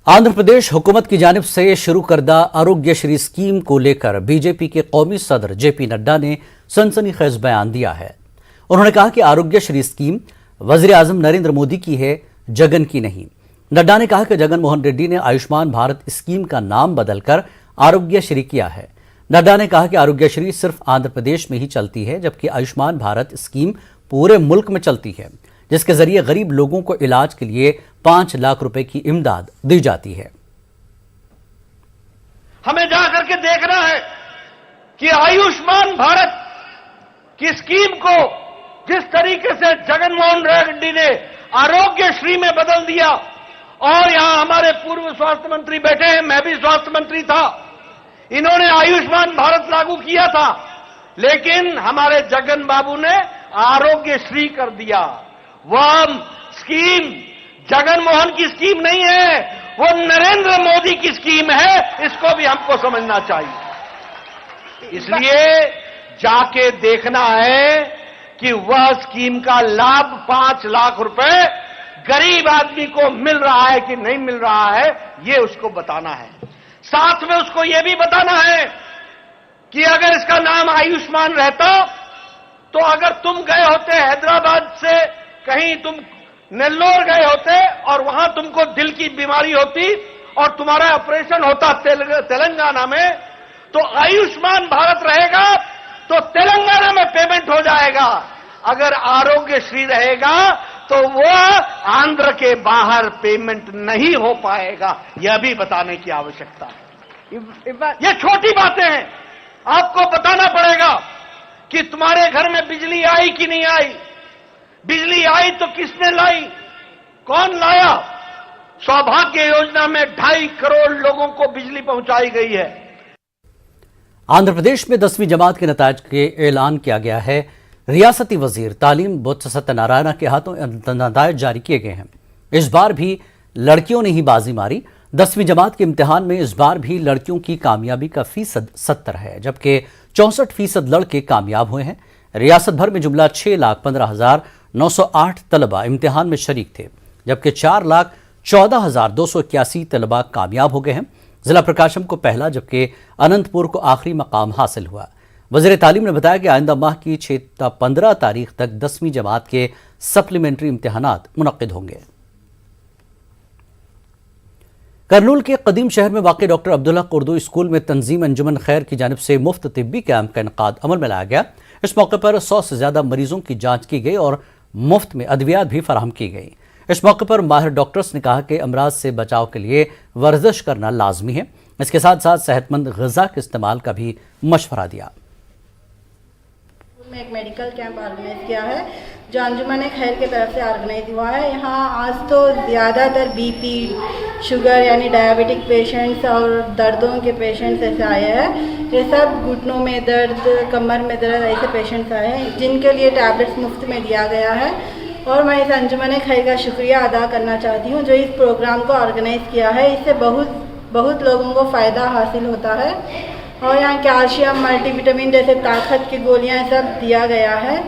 आंध्र प्रदेश हुकूमत की जानिब से शुरू करदा आरोग्यश्री स्कीम को लेकर बीजेपी के कौमी सदर जेपी नड्डा ने सनसनीखेज बयान दिया है। उन्होंने कहा कि आरोग्यश्री स्कीम वज़ीर आज़म नरेंद्र मोदी की है, जगन की नहीं। नड्डा ने कहा कि जगन मोहन रेड्डी ने आयुष्मान भारत स्कीम का नाम बदलकर आरोग्यश्री किया है। नड्डा ने कहा कि आरोग्यश्री सिर्फ आंध्र प्रदेश में ही चलती है, जबकि आयुष्मान भारत स्कीम पूरे मुल्क में चलती है, जिसके जरिए गरीब लोगों को इलाज के लिए 5 लाख रुपए की इमदाद दी जाती है। हमें जाकर के देखना है कि आयुष्मान भारत की स्कीम को जिस तरीके से जगन मोहन रेड्डी ने आरोग्यश्री में बदल दिया, और यहां हमारे पूर्व स्वास्थ्य मंत्री बैठे हैं, मैं भी स्वास्थ्य मंत्री था, इन्होंने आयुष्मान भारत लागू किया था, लेकिन हमारे जगन बाबू ने आरोग्यश्री कर दिया। वह स्कीम जगन मोहन की स्कीम नहीं है, वो नरेंद्र मोदी की स्कीम है, इसको भी हमको समझना चाहिए। इसलिए जाके देखना है कि वह स्कीम का लाभ 5 लाख रुपए गरीब आदमी को मिल रहा है कि नहीं मिल रहा है, ये उसको बताना है। साथ में उसको ये भी बताना है कि अगर इसका नाम आयुष्मान रहता तो अगर तुम गए होते हैदराबाद से कहीं, तुम नेल्लोर गए होते और वहां तुमको दिल की बीमारी होती और तुम्हारा ऑपरेशन होता तेलंगाना में, तो आयुष्मान भारत रहेगा तो तेलंगाना में पेमेंट हो जाएगा। अगर आरोग्यश्री रहेगा तो वो आंध्र के बाहर पेमेंट नहीं हो पाएगा। यह भी बताने की आवश्यकता है। ये छोटी बातें हैं, आपको बताना पड़ेगा कि तुम्हारे घर में बिजली आई कि नहीं आई, बिजली आई तो किसने लाई, कौन लाया। सौभाग्य योजना में 2.5 करोड़ लोगों को बिजली पहुंचाई गई है। आंध्र प्रदेश में 10वीं जमात के नताज के ऐलान किया गया है। रियासती वजीर तालीम बोत्स सत्यनारायण के हाथों नताज जारी किए गए हैं। इस बार भी लड़कियों ने ही बाजी मारी। 10वीं जमात के इम्तिहान में इस बार भी लड़कियों की कामयाबी का फीसद 70 है, जबकि 64% लड़के कामयाब हुए हैं। रियासत भर में जुमला 6,15,908 तलबा इम्तिहान में शरीक थे, जबकि 4,14,281 तलबा कामयाब हो गए हैं। जिला प्रकाशम को पहला, जबकि अनंतपुर को आखिरी मकाम हासिल हुआ। वज़ीर तालीम ने बताया कि आइंदा माह की 6-15 तारीख तक 10वीं जमात के सप्लीमेंट्री इम्तिहानात मुनक्किद होंगे। करनूल के कदीम शहर में वाक़ डॉक्टर अब्दुल्ला उर्दू स्कूल में तंजीम अंजुमन खैर की जानिब से मुफ्त तिब्बी कैंप का इनकाद अमल में लाया गया। इस मौके पर 100 से ज्यादा मरीजों की जांच की गई और मुफ्त में अद्वियात भी फराहम की गई। इस मौके पर माहिर डॉक्टर्स ने कहा कि अमराज से बचाव के लिए वर्जिश करना लाजमी है। इसके साथ साथ सेहतमंद ग़िज़ा के इस्तेमाल का भी मशवरा दिया। में एक मेडिकल कैंप ऑर्गेनाइज किया है जो अंजुमन खैर की तरफ से ऑर्गेनाइज हुआ है। यहाँ आज तो ज़्यादातर बीपी, शुगर यानी डायबिटिक पेशेंट्स और दर्दों के पेशेंट्स ऐसे आए हैं। ये सब घुटनों में दर्द, कमर में दर्द ऐसे पेशेंट्स आए हैं जिनके लिए टैबलेट्स मुफ्त में दिया गया है। और मैं इस अंजुमन खैर का शुक्रिया अदा करना चाहती हूँ जो इस प्रोग्राम को ऑर्गेनाइज किया है। इससे बहुत लोगों को फ़ायदा हासिल होता है और यहाँ कैल्शियम, मल्टीविटामिन जैसे ताकत की गोलियाँ सब दिया गया है।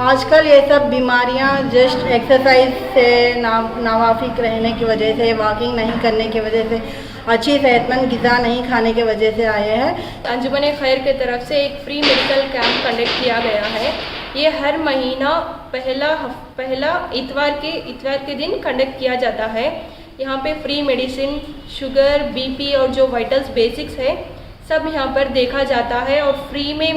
आजकल ये सब बीमारियाँ जस्ट एक्सरसाइज से नावाफिक रहने की वजह से, वॉकिंग नहीं करने की वजह से, अच्छी सेहतमंद ग़िज़ा नहीं खाने की वजह से आए हैं। अंजुमन खैर की तरफ से एक फ्री मेडिकल कैंप कंडक्ट किया गया है। ये हर महीना पहला इतवार के दिन कंडक्ट किया जाता है। यहाँ पे फ्री मेडिसिन, शुगर, बीपी और जो वाइटल्स बेसिक्स है सब यहाँ पर देखा जाता है और फ्री में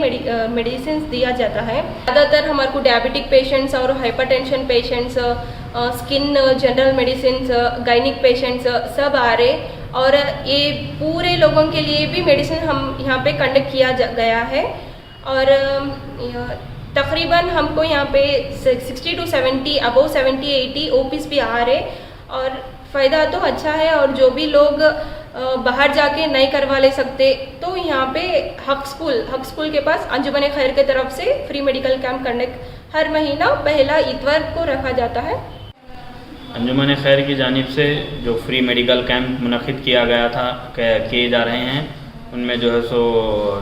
मेडिसिन दिया जाता है। ज़्यादातर हमारे को डायबिटिक पेशेंट्स और hypertension patients, skin general medicine, gynaec patients सब आ रहे और ये पूरे लोगों के लिए भी मेडिसिन हम यहाँ पे कंडक्ट किया गया है। और तकरीबन हमको यहाँ पे 60 to 70 अबव 70-80 ओपीस भी आ रहे और फ़ायदा तो अच्छा है। और जो भी लोग बाहर जाके नहीं करवा ले सकते तो यहाँ पे हक स्कूल के पास अंजुमन खैर की तरफ से फ्री मेडिकल कैंप कंडक्ट हर महीना पहला इतवार को रखा जाता है। अंजुमन खैर की जानिब से जो फ्री मेडिकल कैंप मुनक़िद किए जा रहे हैं, उनमें जो है सो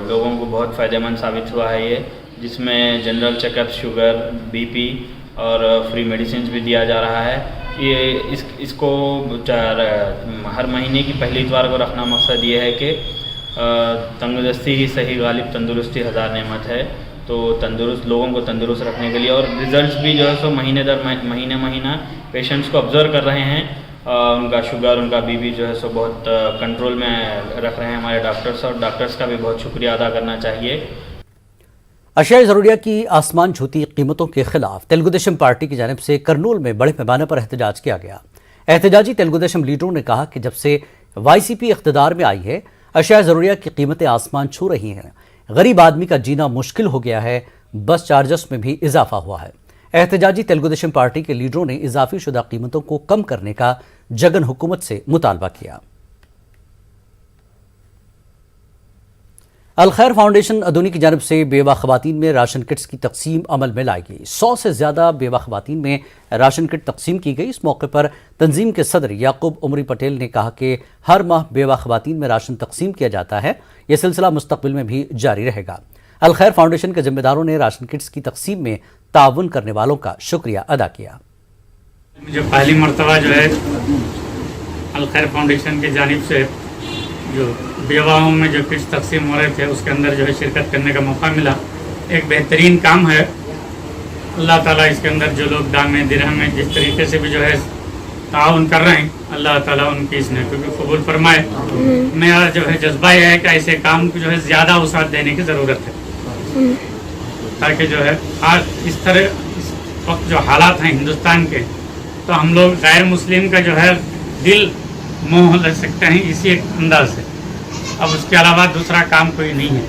लोगों को बहुत फ़ायदेमंद साबित हुआ है ये, जिसमें जनरल चेकअप, शुगर, बीपी और फ्री मेडिसिन भी दिया जा रहा है। ये इसको हर महीने की पहली इतवार को रखना मकसद ये है कि तंदुरुस्ती ही सही गालिब, तंदुरुस्ती हज़ार नेमत है। तो तंदुरुस्त लोगों को तंदुरुस्त रखने के लिए, और रिजल्ट्स भी जो है सो महीने दर महीना पेशेंट्स को ऑब्जर्व कर रहे हैं। उनका शुगर, उनका बीपी जो है सो बहुत कंट्रोल में रख रहे हैं हमारे डॉक्टर्स, और डॉक्टर्स का भी बहुत शुक्रिया अदा करना चाहिए। अशियाई ज़रूरिया की आसमान छूती कीमतों के खिलाफ तेलुगु देशम पार्टी की जानिब से करनूल में बड़े पैमाने पर एहतजाज किया गया। एहतजाजी तेलुगु देशम लीडरों ने कहा कि जब से YCP इख्तिदार में आई है, अशियाई ज़रूरिया की कीमतें आसमान छू रही हैं। गरीब आदमी का जीना मुश्किल हो गया है। बस चार्जर्स में भी इजाफा हुआ है। एहतजाजी तेलुगु देशम पार्टी के लीडरों ने इजाफी शुदा कीमतों को कम करने का जगन हुकूमत से मुतालबा किया। अल खैर फाउंडेशन अदोनी की जानिब से बेवा खवातीन में राशन किट्स की तकसीम अमल में लाई गई। 100 से ज्यादा बेवा खवातीन में राशन किट तकसीम की गई। इस मौके पर तंजीम के सदर याकूब उमरी पटेल ने कहा कि हर माह बेवा खवातीन में राशन तकसीम किया जाता है। यह सिलसिला मुस्तकबिल में भी जारी रहेगा। अल खैर फाउंडेशन के जिम्मेदारों ने राशन किट्स की तकसीम में ताउन करने वालों का शुक्रिया अदा किया। मुझे पहली मरतबा जो है अल खैर फाउंडेशन की जानिब से जो बेवाओं में जो किट्स तकसीम हो रहे थे उसके अंदर जो है शिरकत करने का मौका मिला। एक बेहतरीन काम है। अल्लाह ताला इसके अंदर जो लोग दान दिरहम में जिस तरीके से भी जो है ताउन कर रहे हैं, अल्लाह ताला उनकी इसने क्योंकि कबूल फरमाए। मेरा जो है जज्बा यह है कि ऐसे काम को जो है ज़्यादा वसात देने की ज़रूरत है, ताकि जो है आज इस तरह इस वक्त जो हालात हैं हिंदुस्तान के, तो हम लोग गैर मुस्लिम का जो है दिल मोह ले सकते हैं इसी एक अंदाज से। अब उसके अलावा दूसरा काम कोई नहीं है।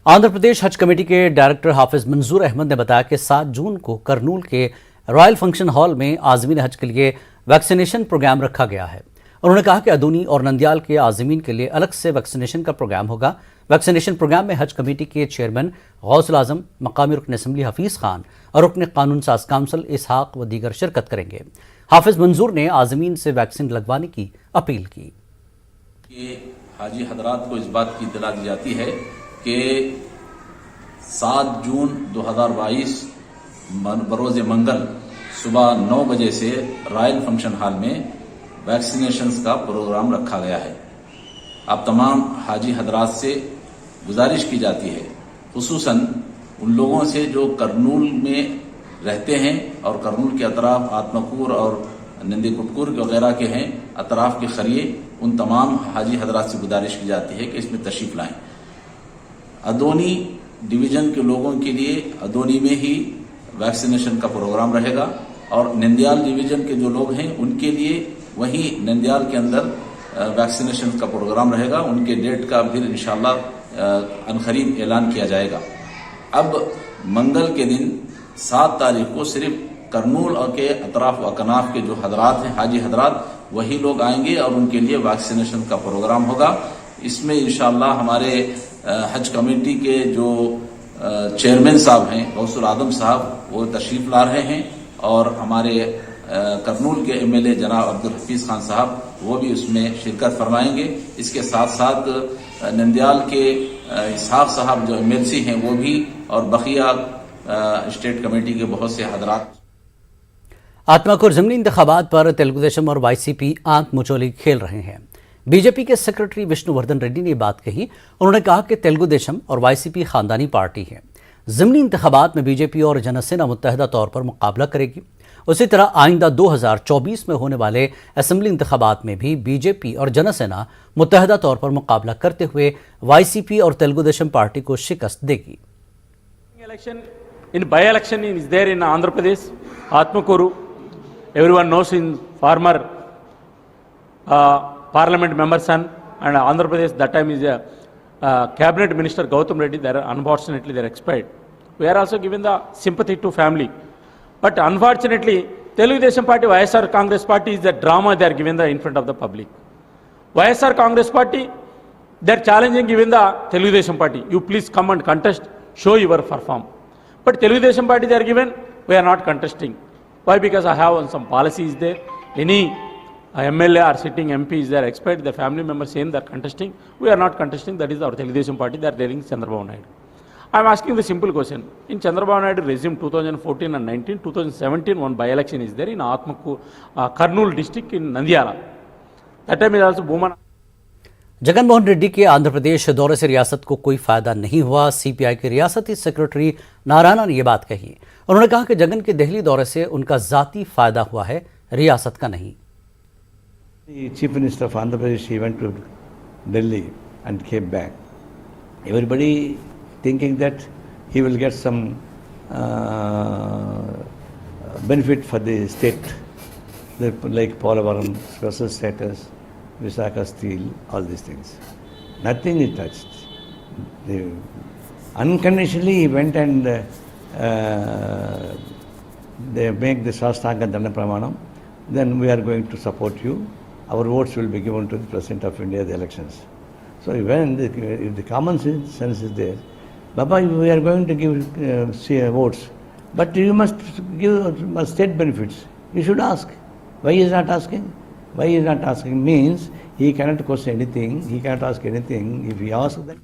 आंध्र प्रदेश हज कमेटी के डायरेक्टर हाफिज मंजूर अहमद ने बताया कि 7 जून को करनूल के रॉयल फंक्शन हॉल में आज़मीन हज के लिए वैक्सीनेशन प्रोग्राम रखा गया है। उन्होंने कहा कि अदोनी और नंदियाल के आज़मीन के लिए अलग से वैक्सीनेशन का प्रोग्राम होगा। वैक्सीनेशन प्रोग्राम में हज कमेटी के चेयरमैन गौसुल आजम, मकामी रुकन असम्बली हफीज़ खान और रुकन कानून साज काउंसिल इसहाक व दीगर शिरकत करेंगे। हाफिज मंजूर ने आज़मीन से वैक्सीन लगवाने की अपील की। हाजी हजरात को इस बात की इत्तला दी जाती है कि 7 जून 2022 बरोज़ मंगल सुबह 9 बजे से रॉयल फंक्शन हॉल में वैक्सीनेशंस का प्रोग्राम रखा गया है। अब तमाम हाजी हजरात से गुजारिश की जाती है, खुसूसन उन लोगों से जो करनूल में रहते हैं और करनूल के अतराफ आत्मकूर और नंदी कुटकूर वगैरह के हैं अतराफ के खरिए, उन तमाम हाजी हजरात से गुजारिश की जाती है कि इसमें तशरीफ लाएं। अदोनी डिवीजन के लोगों के लिए अदोनी में ही वैक्सीनेशन का प्रोग्राम रहेगा और नंदियाल डिवीजन के जो लोग हैं उनके लिए वहीं नंदियाल के अंदर वैक्सीनेशन का प्रोग्राम रहेगा। उनके डेट का फिर इंशाअल्लाह अनकरीब ऐलान किया जाएगा। अब मंगल के दिन 7 तारीख को सिर्फ करनूल और के अतराफ व अकनाफ के जो हजरात हैं हाजी हजरात वही लोग आएंगे और उनके लिए वैक्सीनेशन का प्रोग्राम होगा। इसमें इंशाअल्लाह हमारे हज कमेटी के जो चेयरमैन साहब हैं गौसुल आजम साहब वो तशरीफ ला रहे हैं और हमारे करनूल के MLA जनाब अब्दुल हफीज खान साहब वो भी उसमें शिरकत फरमाएंगे। इसके साथ साथ नंदियाल के इसहाक साहब जो MLC हैं वो भी और बकिया स्टेट कमेटी के बहुत से हजरात। आत्माकुर ज़िमनी इंतखाबात पर तेलुगु देशम और YCP आंख मुचोली खेल रहे हैं। बीजेपी के सेक्रेटरी विष्णुवर्धन रेड्डी ने बात कही। उन्होंने कहा कि तेलुगु देशम और YCP खानदानी पार्टी है। ज़िमनी इंतखाबात में बीजेपी और जनसेना मुत्तहदा तौर पर मुकाबला करेगी। उसी तरह आइंदा 2024 में होने वाले असेंबली इंतखाबात में भी बीजेपी और जनसेना मुत्तहदा तौर पर मुकाबला करते हुए YCP और तेलुगु देशम पार्टी को शिकस्त देगी। In by-election is there in Andhra Pradesh, Atmakuru. Everyone knows in former parliament member son and Andhra Pradesh that time is a cabinet minister Gautam Reddy. Unfortunately they are expired. We are also given the sympathy to family, but unfortunately Telugu Desam Party, YSR Congress Party is the drama they are given the in front of the public. YSR Congress Party they are challenging even the Telugu Desam Party. You please come and contest, show your perform. But Telugu Desam Party they are given, we are not contesting. Why? Because I have some policies there. Any MLA or sitting MP is there expired, the family members saying they are contesting. We are not contesting. That is our Telugu Desam Party. They are telling Chandrababu Naidu. I'm asking the simple question. In Chandrababu Naidu regime 2014 and 19, 2017, one by-election is there in Kurnool district in Nandyala. That time is also Bhumana. Jaganmohan Reddy के आंध्र प्रदेश दौरे से रियासत को कोई फायदा नहीं हुआ। CPI के रियासती सेक्रेटरी नारायणा ने यह बात कही। उन्होंने कहा कि जगन के दिल्ली दौरे से उनका जाती फायदा हुआ है, रियासत का नहीं। The Chief Minister of Andhra Pradesh, he went to Delhi and came back. Everybody thinking that he will get some benefit for the state, like Polavaram, special status, Visakha Steel, all these things. Nothing is touched. Unconditionally he went and they make the Shastanga Dana Pramanam, then we are going to support you. Our votes will be given to the President of India, the elections. So if the common sense is there, Baba, we are going to give votes, but you must give state benefits. You should ask. Why he is not asking? Why he is not asking means he cannot question anything, he cannot ask anything. If he asks that.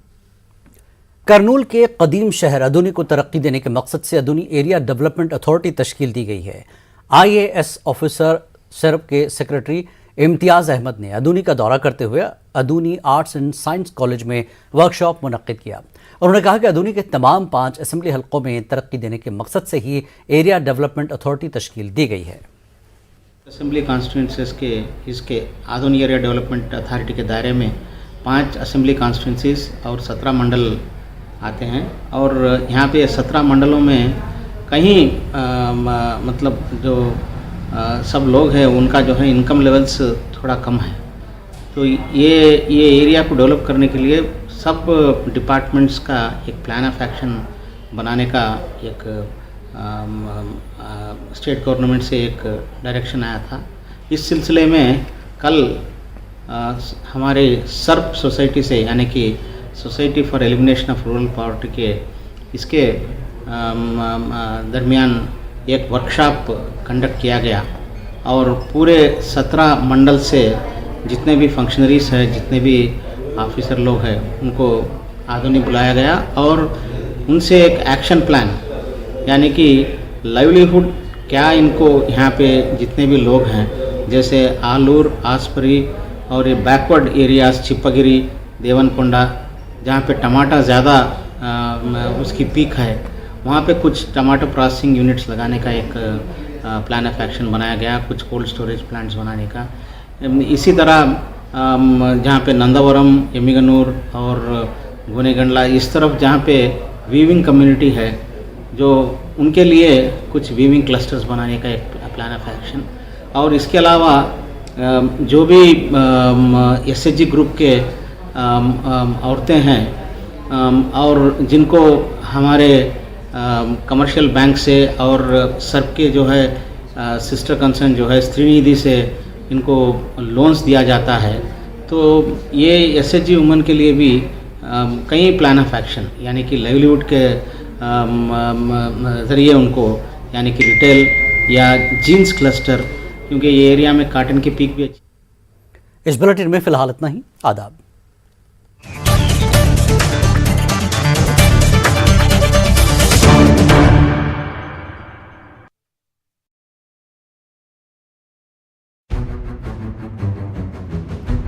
Kurnool के कदीम शहर अदूनी को तरक्की देने के मकसद से अदूनी area development authority तश्कील दी गई है। IAS ऑफिसर सर्व के सेक्रेटरी इम्तियाज़ अहमद ने अदूनी का दौरा करते हुए अदूनी आर्ट्स एंड साइंस कॉलेज में वर्कशॉप मुनक्किद किया। उन्होंने कहा कि अदूनी के तमाम 5 असेंबली हलकों में तरक्की देने के मकसद से ही एरिया डेवलपमेंट अथॉरिटी तश्कील दी गई है। असेंबली कॉन्स्टिट्यूंसीज के इसके आधुनिक एरिया डेवलपमेंट अथॉरिटी के दायरे में 5 असेंबली कॉन्स्टिट्यूंसीज और 17 मंडल आते हैं और यहाँ पे 17 मंडलों में कहीं मतलब जो सब लोग हैं उनका जो है इनकम लेवल्स थोड़ा कम है। तो ये एरिया को डेवलप करने के लिए सब डिपार्टमेंट्स का एक प्लान ऑफ एक्शन बनाने का एक स्टेट गवर्नमेंट से एक डायरेक्शन आया था। इस सिलसिले में कल हमारे सर्प सोसाइटी से यानी कि society for elimination of rural poverty के इसके दरमियान एक वर्कशॉप कंडक्ट किया गया और पूरे 17 मंडल से जितने भी फंक्शनरीज हैं, जितने भी ऑफिसर लोग हैं, उनको आधुनिक बुलाया गया और उनसे एक एक्शन प्लान यानी कि लाइवलीहुड क्या इनको यहाँ पे जितने भी लोग हैं जैसे आलूर, आसपरी और ये बैकवर्ड एरियाज चिप्पागिरी, देवनकोंडा जहाँ पे टमाटर ज़्यादा उसकी पीक है, वहाँ पे कुछ टमाटर प्रोसेसिंग यूनिट्स लगाने का एक प्लान ऑफ एक्शन बनाया गया, कुछ कोल्ड स्टोरेज प्लांट्स बनाने का। इसी तरह जहाँ पे नंदावरम, एमिगनूर और गोनेगंडला इस तरफ जहाँ पे वीविंग कम्युनिटी है जो उनके लिए कुछ वीविंग क्लस्टर्स बनाने का एक प्लान ऑफ एक्शन। और इसके अलावा जो भी SHG ग्रुप के औरतें हैं और जिनको हमारे कमर्शियल बैंक से और सर्प के जो है सिस्टर कंसर्न जो है स्त्रीनिधि से इनको लोन्स दिया जाता है। तो ये SHG वुमन के लिए भी कई प्लान ऑफ एक्शन यानी कि लाइवलीहुड के ज़रिए उनको यानी कि रिटेल या जीन्स क्लस्टर, क्योंकि ये एरिया में काटन की पीक भी अच्छी। इस बुलेटिन में फिलहाल इतना ही। आदाब।